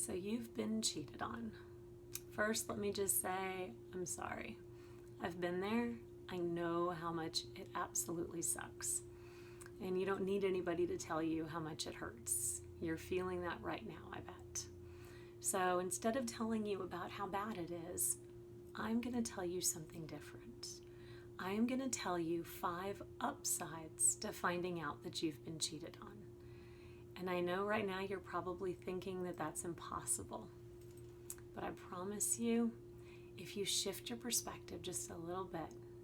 So you've been cheated on. First, let me just say, I'm sorry. I've been there. I know how much it absolutely sucks. And you don't need anybody to tell you how much it hurts. You're feeling that right now, I bet. So instead of telling you about how bad it is, I'm going to tell you something different. I am going to tell you 5 upsides to finding out that you've been cheated on. And I know right now you're probably thinking that that's impossible. But I promise you, if you shift your perspective just a little bit,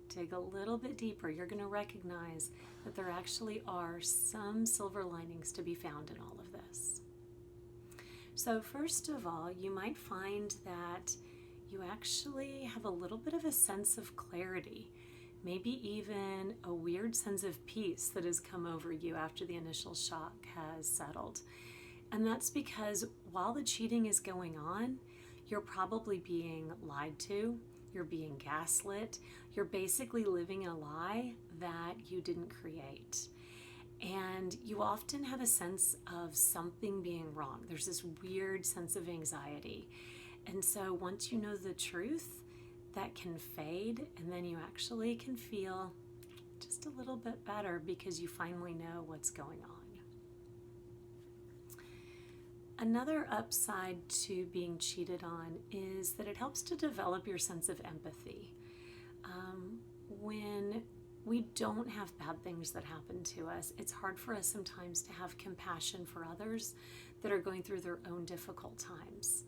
dig a little bit deeper, you're going to recognize that there actually are some silver linings to be found in all of this. So first of all, you might find that you actually have a little bit of a sense of clarity, maybe even a weird sense of peace that has come over you after the initial shock has settled. And that's because while the cheating is going on, you're probably being lied to, you're being gaslit, you're basically living a lie that you didn't create. And you often have a sense of something being wrong. There's this weird sense of anxiety. And so once you know the truth, that can fade, and then you actually can feel just a little bit better because you finally know what's going on. Another upside to being cheated on is that it helps to develop your sense of empathy. When we don't have bad things that happen to us, it's hard for us sometimes to have compassion for others that are going through their own difficult times.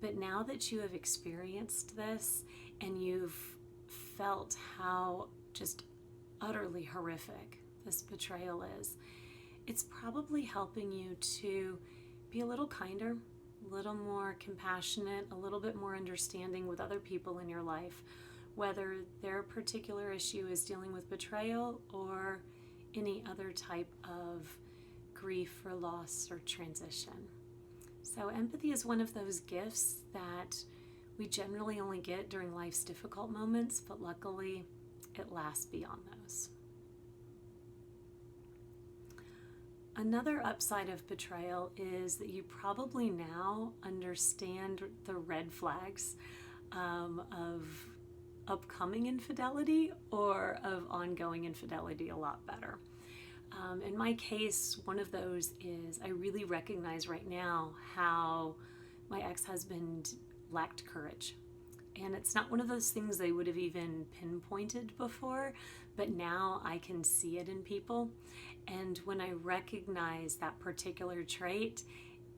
But now that you have experienced this and you've felt how just utterly horrific this betrayal is, it's probably helping you to be a little kinder, a little more compassionate, a little bit more understanding with other people in your life, whether their particular issue is dealing with betrayal or any other type of grief or loss or transition. So empathy is one of those gifts that we generally only get during life's difficult moments, but luckily it lasts beyond those. Another upside of betrayal is that you probably now understand the red flags of upcoming infidelity or of ongoing infidelity a lot better. In my case, one of those is I really recognize right now how my ex-husband lacked courage. And it's not one of those things they would have even pinpointed before, but now I can see it in people. And when I recognize that particular trait,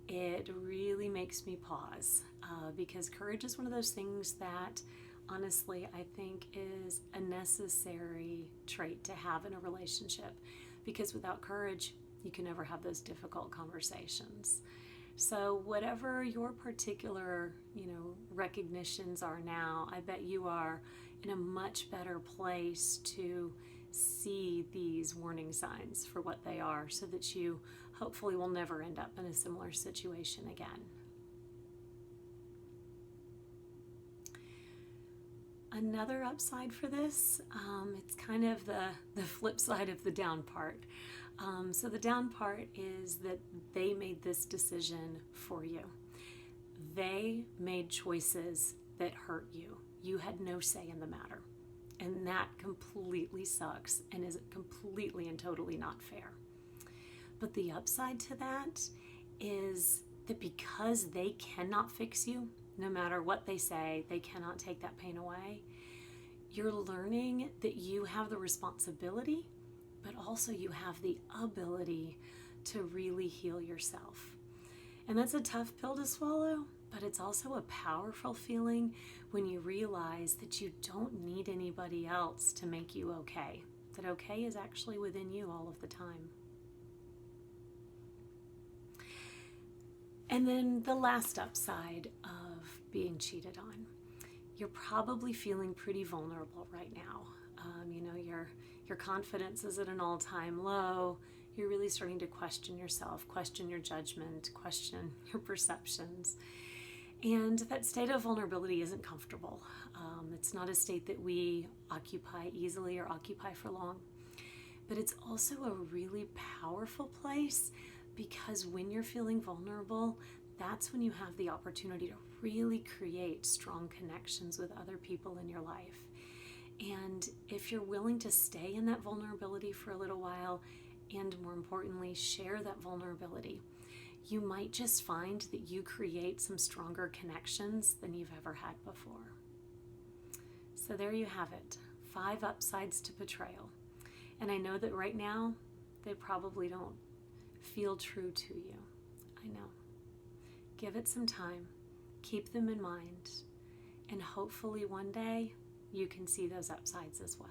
it really makes me pause because courage is one of those things that honestly I think is a necessary trait to have in a relationship, because without courage you can never have those difficult conversations. So whatever your particular, recognitions are now, I bet you are in a much better place to see these warning signs for what they are so that you hopefully will never end up in a similar situation again. Another upside for this, it's kind of the flip side of the down part. So the down part is that they made this decision for you. They made choices that hurt you. You had no say in the matter. And that completely sucks and is completely and totally not fair. But the upside to that is that because they cannot fix you, no matter what they say, they cannot take that pain away. You're learning that you have the responsibility, but also you have the ability to really heal yourself. And that's a tough pill to swallow, but it's also a powerful feeling when you realize that you don't need anybody else to make you okay. That okay is actually within you all of the time. And then the last upside of being cheated on. You're probably feeling pretty vulnerable right now. Your confidence is at an all-time low. You're really starting to question yourself, question your judgment, question your perceptions. And that state of vulnerability isn't comfortable. It's not a state that we occupy easily or occupy for long. But it's also a really powerful place because when you're feeling vulnerable, that's when you have the opportunity to really create strong connections with other people in your life. And if you're willing to stay in that vulnerability for a little while, and more importantly, share that vulnerability, you might just find that you create some stronger connections than you've ever had before. So there you have it, 5 upsides to betrayal. And I know that right now, they probably don't feel true to you. I know. Give it some time, keep them in mind, and hopefully one day you can see those upsides as well.